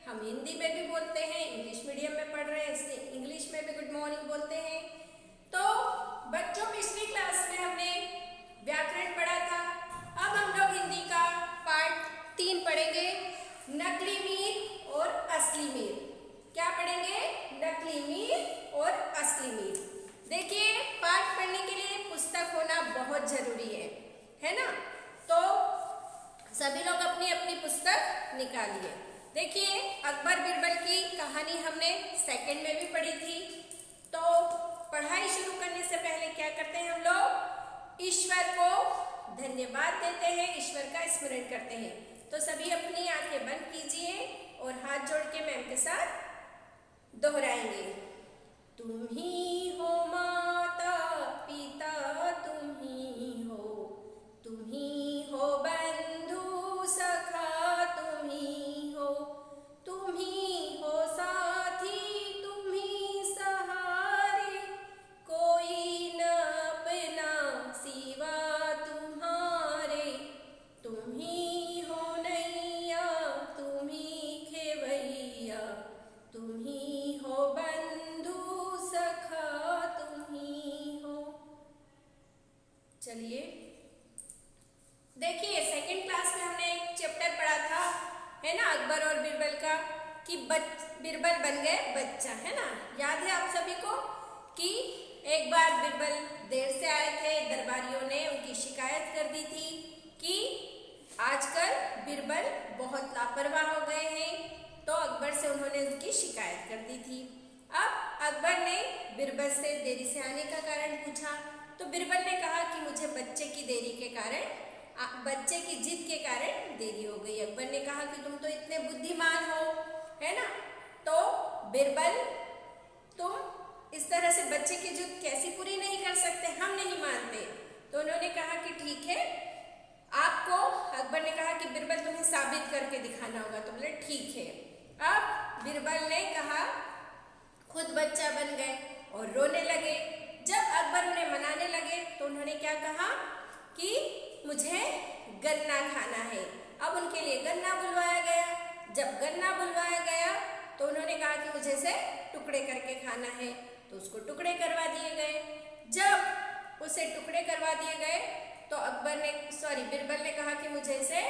हम हिंदी में भी बोलते हैं, इंग्लिश मीडियम में पढ़ रहे हैं इसलिए इंग्लिश में भी गुड मॉर्निंग बोलते हैं। तो बच्चों, पिछली क्लास में हमने व्याकरण पढ़ा था। अब हम लोग हिंदी का पार्ट 3 पढ़ेंगे, नकली मीर और असली मीर। क्या पढ़ेंगे? नकली मीर और असली मीर। देखिए, पाठ पढ़ने के लिए पुस्तक होना बहुत जरूरी है ना? तो सभी लोग अपनी अपनी पुस्तक निकालिए। देखिए, अकबर बिरबल की कहानी हमने सेकंड में भी पढ़ी थी। तो पढ़ाई शुरू करने से पहले क्या करते हैं हम लोग? ईश्वर को धन्यवाद देते हैं, ईश्वर का स्मरण करते हैं। तो सभी अपनी आंखें बंद कीजिए और हाथ जोड़ के मैम के साथ दोहराएंगे। तुम ही हो माता पिता, तुम ही हो बंधु सखा, तुम ही हो साथी, तुम ही सहारे, कोई न अपना सिवा तुम्हारे, तुम ही हो नैया, तुम ही खेवैया, तुम ही हो बंधु सखा, तुम ही हो। चलिए, देखिए, सेकंड क्लास में हमने एक चैप्टर पढ़ा था, है ना, अकबर और बिरबल का, कि बिरबल बन गए बच्चा, है ना? याद है आप सभी को कि एक बार बिरबल देर से आए थे, दरबारियों ने उनकी शिकायत कर दी थी कि आजकल बिरबल बहुत लापरवाह हो गए हैं। तो अकबर से उन्होंने उनकी शिकायत कर दी थी। अब अकबर ने बिरबल से देरी से आने का कारण पूछा। तो बिरबल ने कहा कि मुझे बच्चे की जिद के कारण देरी हो गई। अकबर ने कहा कि तुम तो इतने बुद्धिमान हो, है ना? तो बिरबल, तुम इस तरह से बच्चे की जिद कैसी पूरी नहीं कर सकते, हम नहीं मानते। तो उन्होंने कहा कि ठीक है, आपको, अकबर ने कहा कि बिरबल तुम्हें साबित करके दिखाना होगा। तो बोले ठीक है। अब बिरबल ने कहा, खुद बच्चा बन गए और रोने लगे। जब अकबर उन्हें मनाने लगे तो उन्होंने क्या कहा कि मुझे गन्ना खाना है। अब उनके लिए गन्ना बुलवाया गया। जब गन्ना बुलवाया गया तो उन्होंने कहा कि मुझे इसे टुकड़े करके खाना है, तो उसको टुकड़े करवा दिए गए। जब उसे टुकड़े करवा दिए गए तो बिरबल ने कहा कि मुझे इसे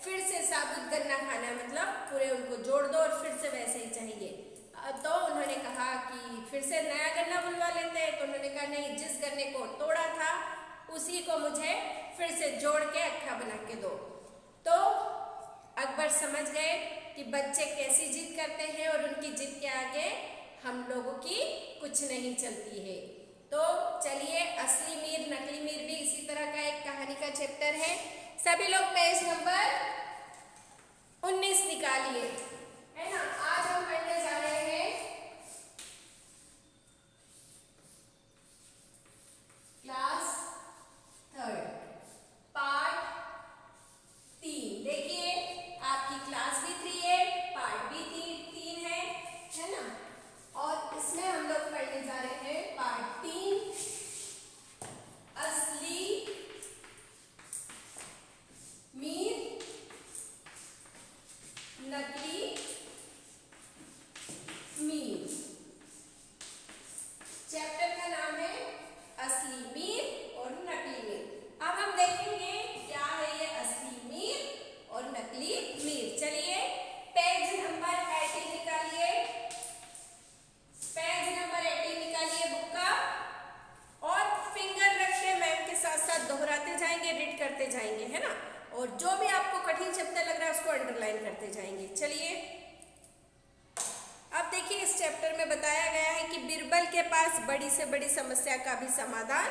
फिर से साबुत गन्ना खाना है, मतलब पूरे उनको जोड़ दो और फिर से वैसे ही चाहिए। तो उन्होंने कहा कि फिर से नया गन्ना बुलवा लेते हैं। तो उन्होंने कहा नहीं, जिस गन्ने को तोड़ा था उसी को मुझे फिर से जोड़ के अट्ठा बना के दो। तो अकबर समझ गए कि बच्चे कैसी जिद करते हैं और उनकी जिद के आगे हम लोगों की कुछ नहीं चलती है। तो चलिए, असली मीर नकली मीर भी इसी तरह का एक कहानी का चैप्टर है। सभी लोग पेज नंबर 19 निकालिए, है ना? आज हम पढ़ने जा रहे हैं क्लास 3 पार्ट 3। देखिए, आपकी क्लास भी 3 है, पार्ट भी 3 है ना? और इसमें हम लोग पढ़ने जा रहे हैं पार्ट 3, असली मीर नकली मीर। चैप्टर का नाम है असली मीर और नकली मीर। अब हम देखेंगे क्या है ये असली मीर और नकली मीर। चलिए, पेज नंबर 18 निकालिए, पेज नंबर 18 निकालिए बुक का, और फिंगर रख के मैम के साथ साथ दोहराते जाएंगे, रीड करते जाएंगे, है ना? और जो भी आपको कठिन चैप्टर लग रहा है उसको अंडरलाइन करते जाएंगे। चलिए, अब देखिए, इस चैप्टर में बताया गया है कि बिरबल के पास बड़ी से बड़ी समस्या का भी समाधान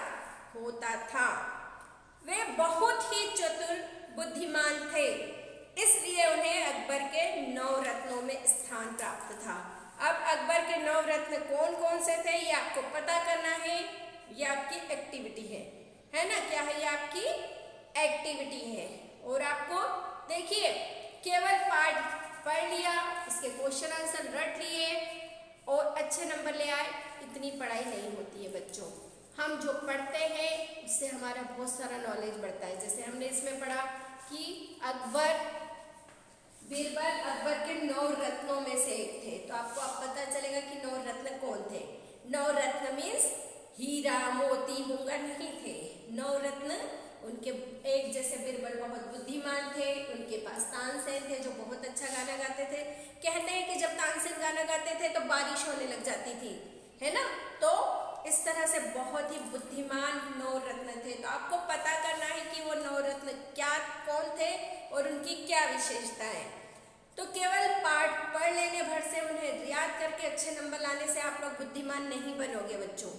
होता था। वे बहुत ही चतुर बुद्धिमान थे, इसलिए उन्हें अकबर के 9 रत्नों में स्थान प्राप्त था। अब अकबर के 9 रत्न कौन कौन से थे ये आपको पता करना है। ये आपकी एक्टिविटी है ना? क्या है? ये आपकी एक्टिविटी है। और आपको देखिए, केवल पाठ पढ़ लिया, इसके क्वेश्चन आंसर रट लिए और अच्छे नंबर ले आए, इतनी पढ़ाई नहीं होती है बच्चों। हम जो पढ़ते हैं उससे हमारा बहुत सारा नॉलेज बढ़ता है। जैसे हमने इसमें पढ़ा कि अकबर बीरबल अकबर के 9 रत्नों में से एक थे। तो आपको अब पता चलेगा कि 9 रत्न कौन थे। 9 रत्न मीन्स हीरा मोती मूंगा नहीं थे। 9 रत्न उनके एक जैसे बीरबल बहुत बुद्धिमान थे, उनके पास तानसेन थे जो बहुत अच्छा गाना गाते थे। कहते हैं कि जब तानसेन गाना गाते थे तो बारिश होने लग जाती थी, है ना। तो इस तरह से बहुत ही बुद्धिमान 9 रत्न थे। तो आपको पता करना है कि वो 9 रत्न क्या कौन थे और उनकी क्या विशेषताएं। तो केवल पाठ पढ़ लेने भर से, उन्हें याद करके अच्छे नंबर लाने से आप लोग बुद्धिमान नहीं बनोगे बच्चों,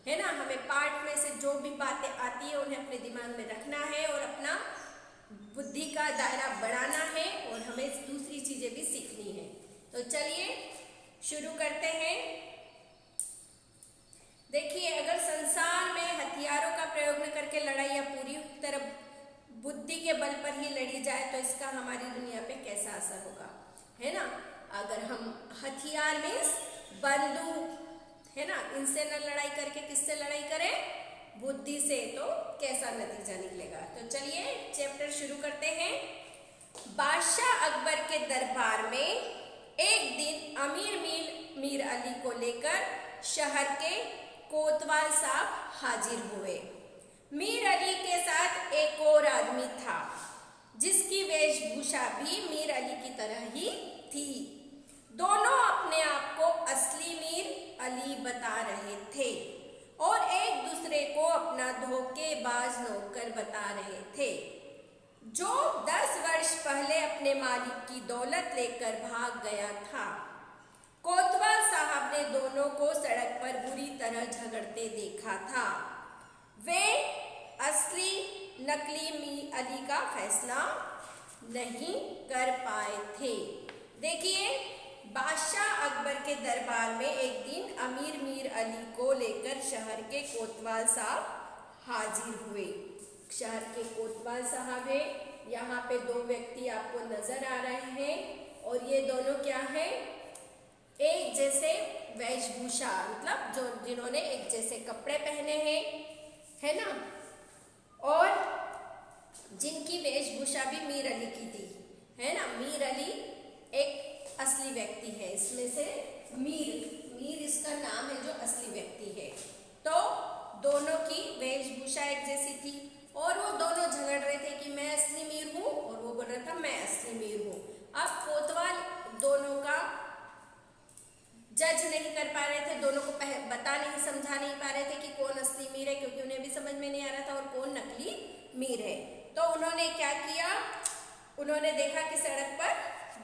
है ना। हमें पाठ में से जो भी बातें आती है उन्हें अपने दिमाग में रखना है और अपना बुद्धि का दायरा बढ़ाना है और हमें दूसरी चीजें भी सीखनी है। तो चलिए शुरू करते हैं। देखिए, अगर संसार में हथियारों का प्रयोग न करके लड़ाइयाँ पूरी तरह बुद्धि के बल पर ही लड़ी जाए तो इसका हमारी दुनिया पे कैसा असर होगा, है ना। अगर हम हथियार मीन्स बंदूक, है ना, इनसे न लड़ाई करके किससे लड़ाई करें, बुद्धि से, तो कैसा नतीजा निकलेगा। तो चलिए चैप्टर शुरू करते हैं। बादशाह अकबर के दरबार में एक दिन अमीर मीर अली को लेकर शहर के कोतवाल साहब हाजिर हुए। मीर अली के साथ एक और आदमी था जिसकी वेशभूषा भी मीर अली की तरह ही थी। दोनों अपने आप को असली मीर अली बता रहे थे और एक दूसरे को अपना धोखेबाज नौकर बता रहे थे जो 10 वर्ष पहले अपने मालिक की दौलत लेकर भाग गया था। कोतवाल साहब ने दोनों को सड़क पर बुरी तरह झगड़ते देखा था। वे असली नकली मीर अली का फैसला नहीं कर पाए थे। देखिए, बादशाह अकबर के दरबार में एक दिन अमीर मीर अली को लेकर शहर के कोतवाल साहब हाजिर हुए। शहर के कोतवाल साहब है, यहाँ पे 2 व्यक्ति आपको नजर आ रहे हैं और ये दोनों क्या है, एक जैसे वेशभूषा, मतलब जो जिन्होंने एक जैसे कपड़े पहने हैं, है ना, और जिनकी वेशभूषा भी मीर अली की थी, है ना। मीर अली एक असली व्यक्ति है, इसमें से मीर इसका नाम है जो असली व्यक्ति है। तो दोनों की वेशभूषा एक जैसी थी और वो दोनों झगड़ रहे थे कि मैं असली मीर हूँ और वो बोल रहा था मैं असली मीर हूँ। अब कोतवाल दोनों का जज नहीं कर पा रहे थे, दोनों को बता नहीं समझा नहीं पा रहे थे कि कौन असली मीर है, क्योंकि उन्हें भी समझ में नहीं आ रहा था और कौन नकली मीर है। तो उन्होंने क्या किया, उन्होंने देखा कि सड़क पर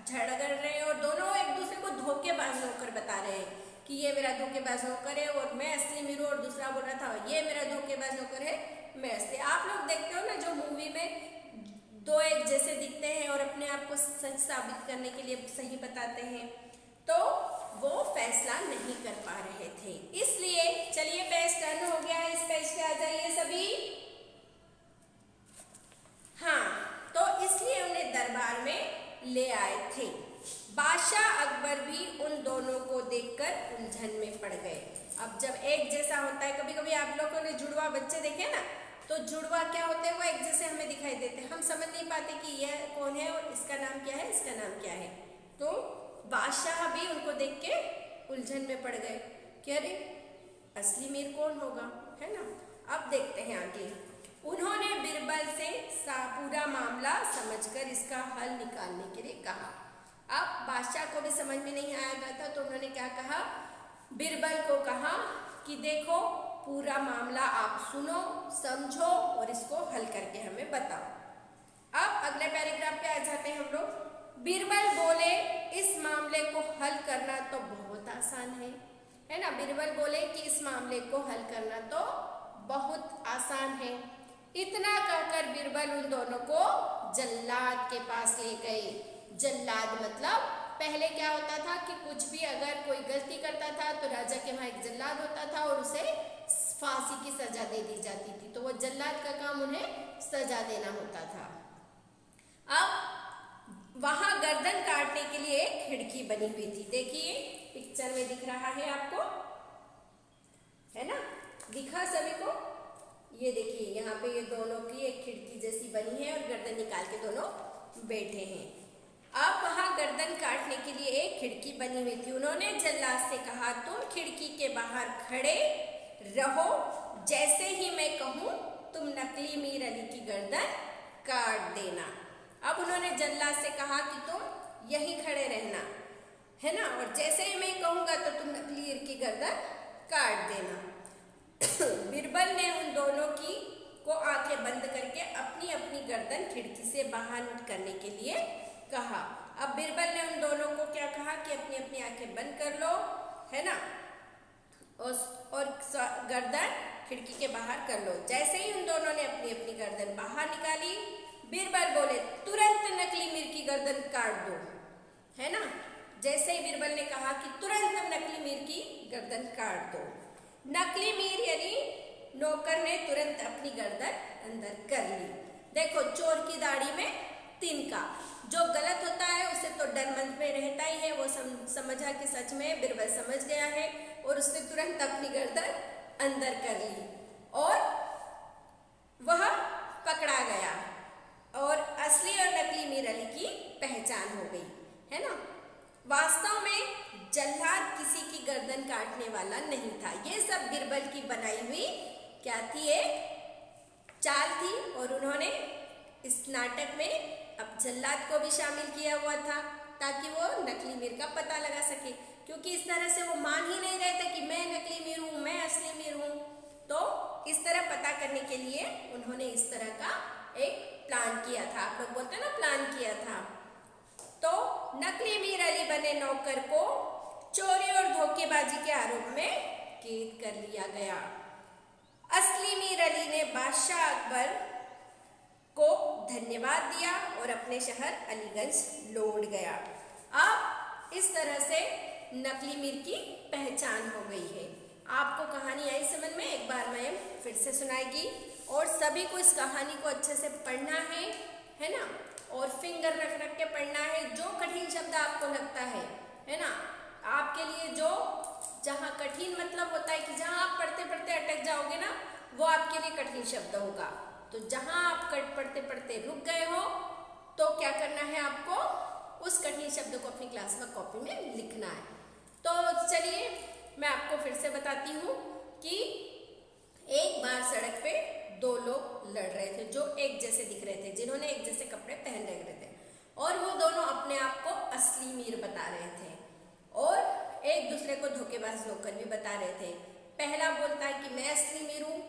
झगड़ रहे हैं और दोनों एक दूसरे को धोखेबाज नौकर बता रहे हैं कि ये मेरा धोखेबाज नौकर है और मैं असली मीर हूँ, और दूसरा बोल रहा था ये मेरा धोखेबाज नौकर है, मैं असली। आप लोग देखते हो ना, जो मूवी में 2 एक जैसे दिखते हैं और अपने आप को सच साबित करने के लिए सही बताते हैं, तो वो फैसला नहीं कर पा रहे थे। इसलिए चलिए पेज टर्न हो गया है, इस पेज पे आ जाइए सभी। हाँ, तो इसलिए उन्हें दरबार में ले आए थे। बादशाह अकबर भी उन दोनों को देखकर उलझन में पड़ गए। अब जब एक जैसा होता है, कभी कभी आप लोगों ने जुड़वा बच्चे देखे ना, तो जुड़वा क्या होते हैं, वो एक जैसे हमें दिखाई देते हैं, हम समझ नहीं पाते कि यह कौन है और इसका नाम क्या है, इसका नाम क्या है। तो बादशाह भी उनको देख के उलझन में पड़ गए कि अरे असली मीर कौन होगा, है ना। अब देखते हैं आगे। उन्होंने बीरबल से पूरा मामला समझकर इसका हल निकालने के लिए कहा। अब बादशाह को भी समझ में नहीं आया था, तो उन्होंने क्या कहा, बीरबल को कहा कि देखो पूरा मामला आप सुनो, समझो और इसको हल करके हमें बताओ। अब अगले पैराग्राफ पे आ जाते हैं हम लोग। बीरबल बोले, इस मामले को हल करना तो बहुत आसान है ना। बीरबल बोले कि इस मामले को हल करना तो बहुत आसान है। इतना कहकर बीरबल उन दोनों को जल्लाद के पास ले गए। जल्लाद मतलब पहले क्या होता था कि कुछ भी अगर कोई गलती करता था तो राजा के वहाँ एक जल्लाद होता था और उसे फांसी की सजा दे दी जाती थी। तो वो जल्लाद का काम उन्हें सजा देना होता था। अब वहां गर्दन काटने के लिए एक खिड़की बनी हुई थी। देखिए पिक्चर में दिख रहा है आपको, है ना, दिखा सभी को। ये देखिए यहाँ पे ये दोनों की एक खिड़की जैसी बनी है और गर्दन निकाल के दोनों बैठे हैं। अब वहां गर्दन काटने के लिए एक खिड़की बनी हुई थी। उन्होंने जल्लाद से कहा, तुम खिड़की के बाहर खड़े रहो, जैसे ही मैं कहूँ तुम नकली मीर अली की गर्दन काट देना। अब उन्होंने जल्लाद से कहा कि तुम यहीं खड़े रहना, है ना, और जैसे ही मैं कहूँगा तो तुम नकली मीर की गर्दन काट देना। बिरबल ने उन दोनों की को आंखें बंद करके अपनी अपनी गर्दन खिड़की से बाहर करने के लिए कहा। अब बिरबल ने उन दोनों को क्या कहा कि अपनी अपनी आंखें बंद कर लो, है ना, और गर्दन खिड़की के बाहर कर लो। जैसे ही उन दोनों ने अपनी अपनी गर्दन बाहर निकाली, बिरबल बोले, तुरंत नकली मीर की गर्दन काट दो, है ना। जैसे ही बिरबल ने कहा कि तुरंत नकली मीर की गर्दन काट दो, नकली मीर यानी नौकर ने तुरंत अपनी गर्दन अंदर कर ली। देखो, चोर की दाढ़ी में तिनका, जो गलत होता है उसे तो डर मन में रहता ही है। वो समझा कि सच में बिरबल समझ गया है और उसने तुरंत अपनी गर्दन अंदर कर ली और वह पकड़ा गया और असली और नकली मीर अली की पहचान हो गई, है ना। वास्तव में जल्लाद किसी की गर्दन काटने वाला नहीं था। ये सब बिरबल की बनाई हुई क्या थी, एक चाल थी। और उन्होंने इस नाटक में अब जल्लाद को भी शामिल किया हुआ था ताकि वो नकली मीर का पता लगा सके, क्योंकि इस तरह से वो मान ही नहीं रहे थे कि मैं नकली मीर हूँ, मैं असली मीर हूँ। तो इस तरह पता करने के लिए उन्होंने इस तरह का एक प्लान किया था। आप लोग बोलते हैं ना, प्लान किया था। तो नकली मीर अली बने नौकर को चोरी और धोखेबाजी के आरोप में कैद कर लिया गया। असली मीर अली ने बादशाह अकबर को धन्यवाद दिया और अपने शहर अलीगंज लौट गया। अब इस तरह से नकली मीर की पहचान हो गई है। आपको कहानी आई समझ में? एक बार मैं फिर से सुनाएगी और सभी को इस कहानी को अच्छे से पढ़ना है ना, और फिंगर रख रख के पढ़ना है। जो कठिन शब्द आपको लगता है ना, आपके लिए जो जहाँ कठिन मतलब होता है कि जहाँ आप पढ़ते पढ़ते अटक जाओगे ना, वो आपके लिए कठिन शब्द होगा। तो जहाँ आप पढ़ते पढ़ते रुक गए हो तो क्या करना है, आपको उस कठिन शब्द को अपनी क्लास में कॉपी में लिखना है। तो चलिए मैं आपको फिर से बताती हूँ कि एक बार सड़क पे दो लोग लड़ रहे थे जो एक जैसे दिख रहे थे, जिन्होंने एक जैसे कपड़े पहन रहे थे, और वो दोनों अपने आप को असली मीर बता रहे थे और एक दूसरे को धोखेबाज नौकर भी बता रहे थे। पहला बोलता है कि मैं असली मीर हूँ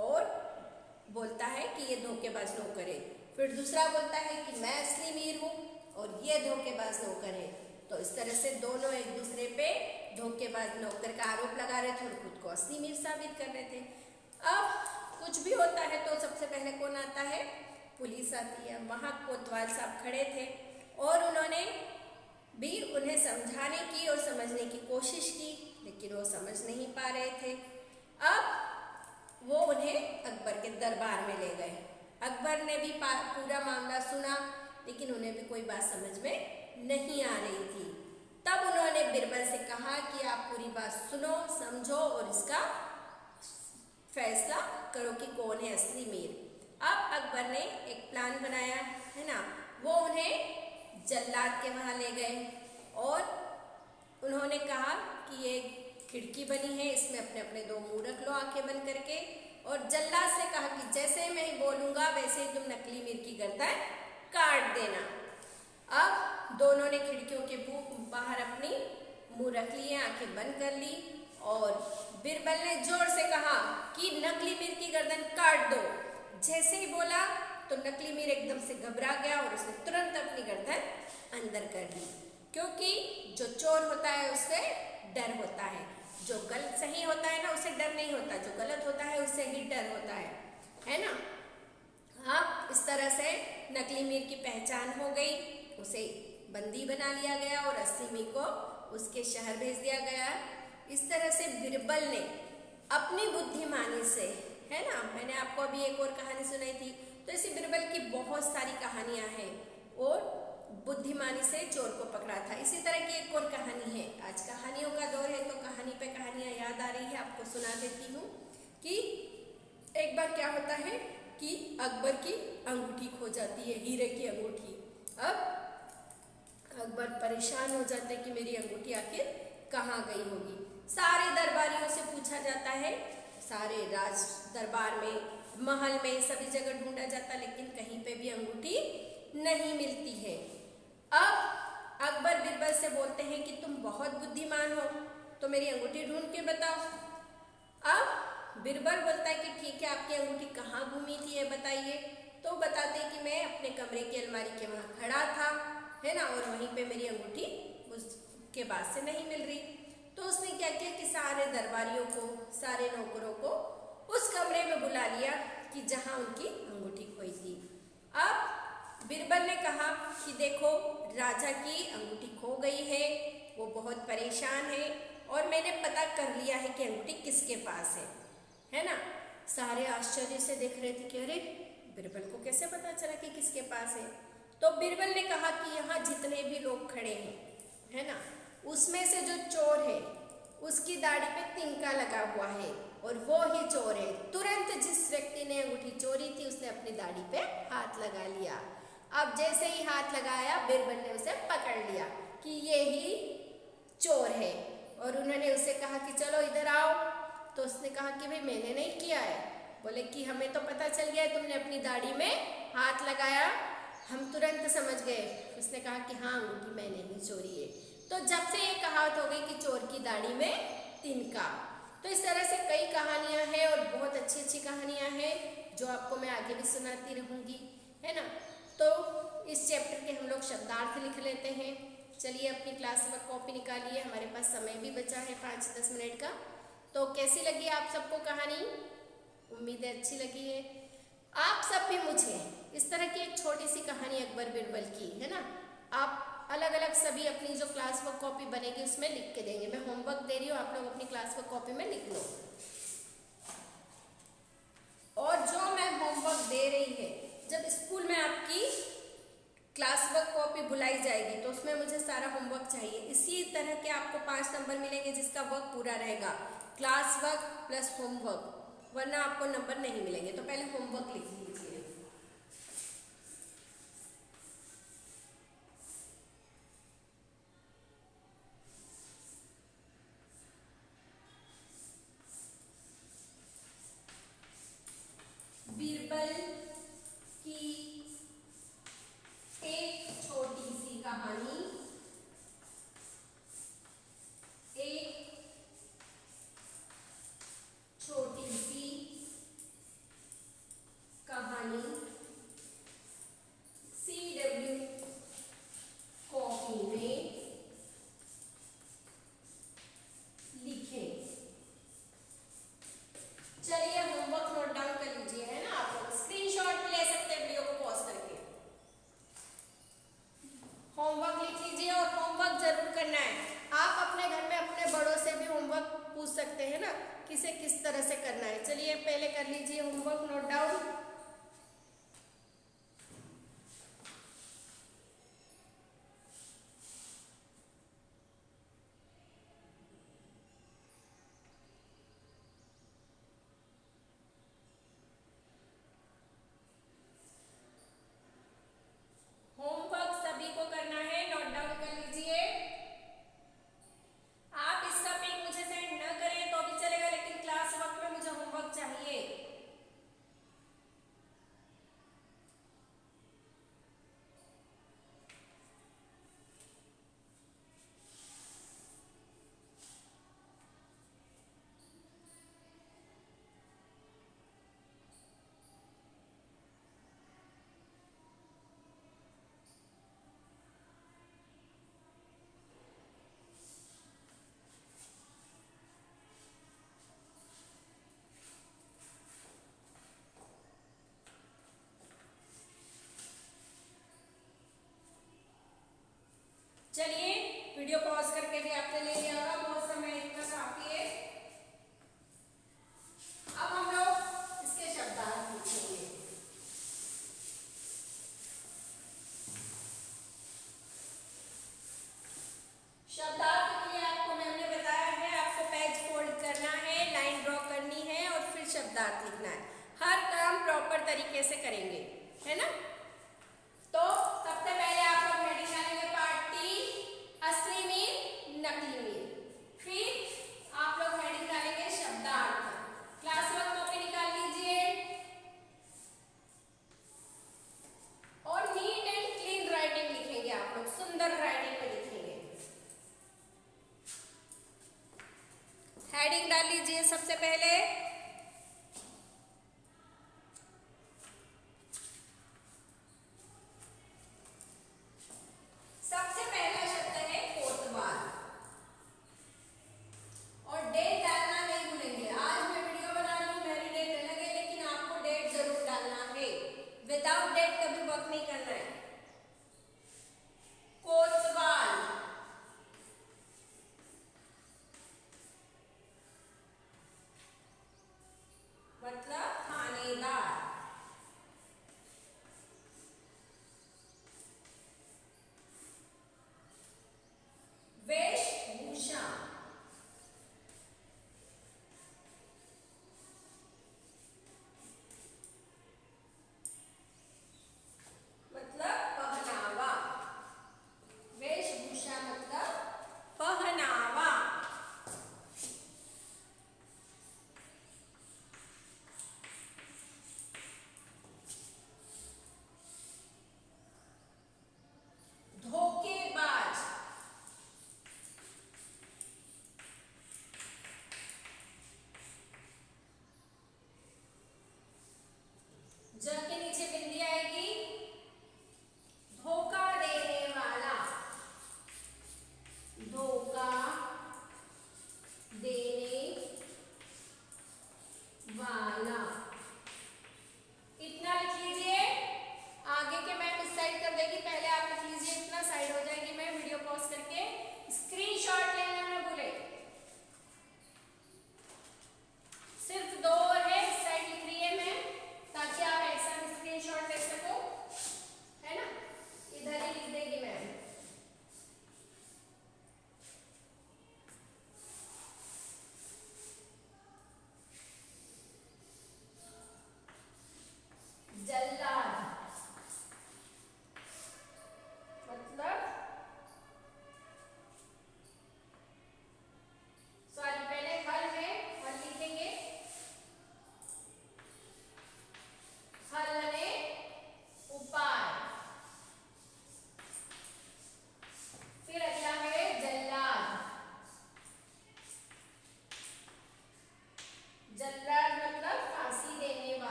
और बोलता है कि ये धोखेबाज नौकर है। फिर दूसरा बोलता है कि मैं असली मीर हूँ और ये धोखेबाज नौकर है। तो इस तरह से दोनों एक दूसरे पे धोखेबाज नौकर का आरोप लगा रहे थे और खुद को असली मीर साबित कर रहे थे। अब कुछ भी होता है तो सबसे पहले कौन आता है? पुलिस आती है। वहाँ कोतवाल साहब खड़े थे और उन्होंने भी उन्हें समझाने की और समझने की कोशिश की, लेकिन वो समझ नहीं पा रहे थे। अब वो उन्हें अकबर के दरबार में ले गए। अकबर ने भी पूरा मामला सुना, लेकिन उन्हें भी कोई बात समझ में नहीं आ रही थी। तब उन्होंने बिरबल से कहा कि आप पूरी बात सुनो, समझो और इसका फैसला करो कि कौन है असली मीर। अब अकबर ने एक प्लान बनाया, है ना। वो उन्हें जल्लाद के वहाँ ले गए और उन्होंने कहा कि ये खिड़की बनी है, इसमें अपने अपने दो मुंह रख लो आंखें बंद करके, और जल्लाद से कहा कि जैसे मैं बोलूँगा वैसे ही तुम नकली मीर की गर्दन काट देना। अब दोनों ने खिड़कियों के बाहर अपनी मुंह रख लिए, आंखें बंद कर ली, और बिरबल ने जोर से कहा कि नकली मीर की गर्दन काट दो। जैसे ही बोला तो नकली मीर एकदम से घबरा गया और उसने तुरंत अपनी गर्दन अंदर कर ली, क्योंकि जो चोर होता है उससे डर होता है, जो गलत सही होता है ना उसे डर नहीं होता, जो गलत होता है उससे ही डर होता है ना। अब इस तरह से नकली मीर की पहचान हो गई, उसे बंदी बना लिया गया और असली मीर को उसके शहर भेज दिया गया। इस तरह से बिरबल ने अपनी बुद्धिमानी से, है ना, मैंने आपको अभी एक और कहानी सुनाई थी, तो इसी बिरबल की बहुत सारी कहानियां हैं और बुद्धिमानी से चोर को पकड़ा था। इसी तरह की एक और कहानी है। आज कहानियों का दौर है तो कहानी पे कहानियां याद आ रही है, आपको सुना देती हूँ कि एक बार क्या होता है कि अकबर की अंगूठी खो जाती है, हीरे की अंगूठी। अब अकबर परेशान हो जाते हैं कि मेरी अंगूठी आखिर कहाँ गई होगी। सारे दरबारियों से पूछा जाता है, सारे राज दरबार में, महल में, सभी जगह ढूंढा जाता, लेकिन कहीं पे भी अंगूठी नहीं मिलती है। अब अकबर बीरबल से बोलते हैं कि तुम बहुत बुद्धिमान हो, तो मेरी अंगूठी ढूंढ के बताओ। अब बीरबल बोलता है कि ठीक है, आपकी अंगूठी कहाँ घूमी थी ये बताइए। तो बताते कि मैं अपने कमरे की अलमारी के वहाँ खड़ा था, है ना, और वहीं पे मेरी अंगूठी उसके बाद से नहीं मिल रही। तो उसने क्या किया कि सारे दरबारियों को, सारे नौकरों को उस कमरे में बुला लिया कि जहाँ उनकी अंगूठी खोई थी। अब बीरबल ने कहा कि देखो, राजा की अंगूठी खो गई है, वो बहुत परेशान है, और मैंने पता कर लिया है कि अंगूठी किसके पास है ना। सारे आश्चर्य से देख रहे थे कि अरे, बीरबल को कैसे पता चला कि किसके पास है। तो बीरबल ने कहा कि यहाँ जितने भी लोग खड़े हैं, है ना, उसमें से जो चोर है उसकी दाढ़ी पे तिनका लगा हुआ है, और वो ही चोर है। तुरंत जिस व्यक्ति ने अंगूठी चोरी थी उसने अपनी दाढ़ी पे हाथ लगा लिया। अब जैसे ही हाथ लगाया, बीरबल ने उसे पकड़ लिया कि ये ही चोर है, और उन्होंने उसे कहा कि चलो इधर आओ। तो उसने कहा कि भाई मैंने नहीं किया है। बोले कि हमें तो पता चल गया है, तुमने अपनी दाढ़ी में हाथ लगाया, हम तुरंत समझ गए। उसने कहा कि हाँ, अंगूठी मैंने ही चोरी है। तो जब से ये कहावत हो गई कि चोर की दाढ़ी में तिनका। तो इस तरह से कई कहानियां हैं, और बहुत अच्छी अच्छी कहानियां हैं जो आपको मैं आगे भी सुनाती रहूंगी, है ना। तो इस चैप्टर के हम लोग शब्दार्थ लिख लेते हैं। चलिए अपनी क्लास वर्क कॉपी निकालिए, हमारे पास समय भी बचा है 5-10 मिनट का। तो कैसी लगी आप सबको कहानी? उम्मीद है अच्छी लगी है। आप सब भी मुझे इस तरह की एक छोटी सी कहानी अकबर बीरबल की, है ना, आप अलग अलग सभी अपनी जो क्लास वर्क कॉपी बनेगी उसमें लिख के देंगे। मैं होमवर्क दे रही हूँ, आप लोग अपनी क्लास वर्क कॉपी में लिख लो। और जो मैं होमवर्क दे रही है, जब स्कूल में आपकी क्लास वर्क कॉपी बुलाई जाएगी तो उसमें मुझे सारा होमवर्क चाहिए। इसी तरह के आपको 5 नंबर मिलेंगे जिसका वर्क पूरा रहेगा, क्लास वर्क प्लस होमवर्क, वरना आपको नंबर नहीं मिलेंगे। तो पहले होमवर्क लिख लीजिए। बीरबल की एक छोटी सी कहानी, एक छोटी सी कहानी CW कॉपी में लिखें। चलिए होमवर्क नोट डाउन कर लीजिए, है ना। आप लोग स्क्रीनशॉट भी ले सकते हैं वीडियो को पॉज करके। होमवर्क लिख लीजिए और होमवर्क जरूर करना है। आप अपने घर में अपने बड़ों से भी होमवर्क पूछ सकते हैं ना, किसे किस तरह से करना है। चलिए पहले कर लीजिए होमवर्क नोट डाउन। होमवर्क सभी को करना है, नोट डाउन कर लीजिए। आप इसका पिक मुझे सेंड न करें तो भी चलेगा, लेकिन क्लास वर्क में मुझे होमवर्क चाहिए।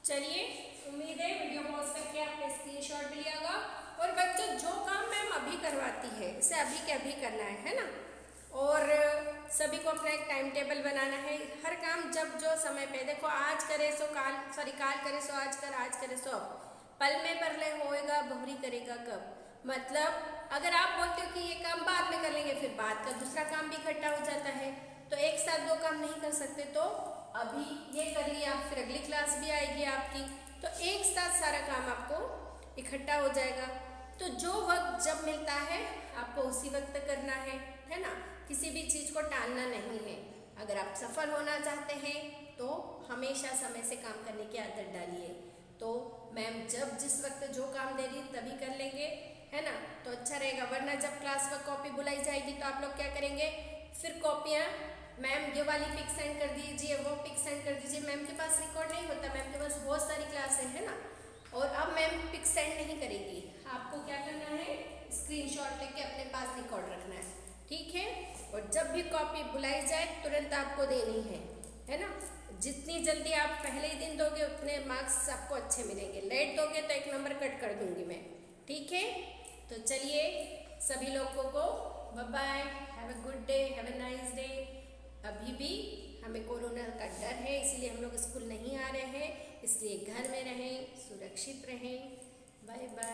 चलिए, उम्मीद है वीडियो पॉज करके आपने स्क्रीनशॉट भी लिया होगा। और बच्चों, जो काम मैम अभी करवाती है इसे अभी के अभी करना है ना। और सभी को अपना एक टाइम टेबल बनाना है। हर काम जब जो समय पे, देखो आज करे सो काल, काल करे सो आज कर, आज करे सो अब। पल में परले होएगा, बहुरी करेगा कब। मतलब अगर आप बोलते हो कि ये काम बाद में कर लेंगे, फिर बाद का दूसरा काम भी इकट्ठा हो जाता है, तो एक साथ दो काम नहीं कर सकते। तो अभी ये कर लिया, फिर अगली क्लास भी आएगी आपकी, तो एक साथ सारा काम आपको इकट्ठा हो जाएगा। तो जो वक्त जब मिलता है आपको उसी वक्त करना है ना। किसी भी चीज़ को टालना नहीं है। अगर आप सफल होना चाहते हैं तो हमेशा समय से काम करने की आदत डालिए। तो मैम जब जिस वक्त जो काम दे रही तभी कर लेंगे, है ना, तो अच्छा रहेगा। वरना जब क्लास वर्क कॉपी बुलाई जाएगी तो आप लोग क्या करेंगे, फिर कॉपियाँ, मैम ये वाली पिक सेंड कर दीजिए, वो पिक सेंड कर दीजिए। मैम के पास रिकॉर्ड नहीं होता, मैम के पास बहुत सारी क्लासें है ना। और अब मैम पिक सेंड नहीं करेगी, आपको क्या करना है, स्क्रीनशॉट लेके अपने पास रिकॉर्ड रखना है, ठीक है। और जब भी कॉपी बुलाई जाए तुरंत आपको देनी है ना। जितनी जल्दी आप पहले ही दिन दोगे उतने मार्क्स आपको अच्छे मिलेंगे। लेट दोगे तो एक नंबर कट कर दूंगी मैं, ठीक है। तो चलिए, सभी लोगों को bye bye, have a good day, have a nice day. अभी भी हमें कोरोना का डर है, इसलिए हम लोग स्कूल नहीं आ रहे हैं, इसलिए घर में रहें, सुरक्षित रहें। Bye bye.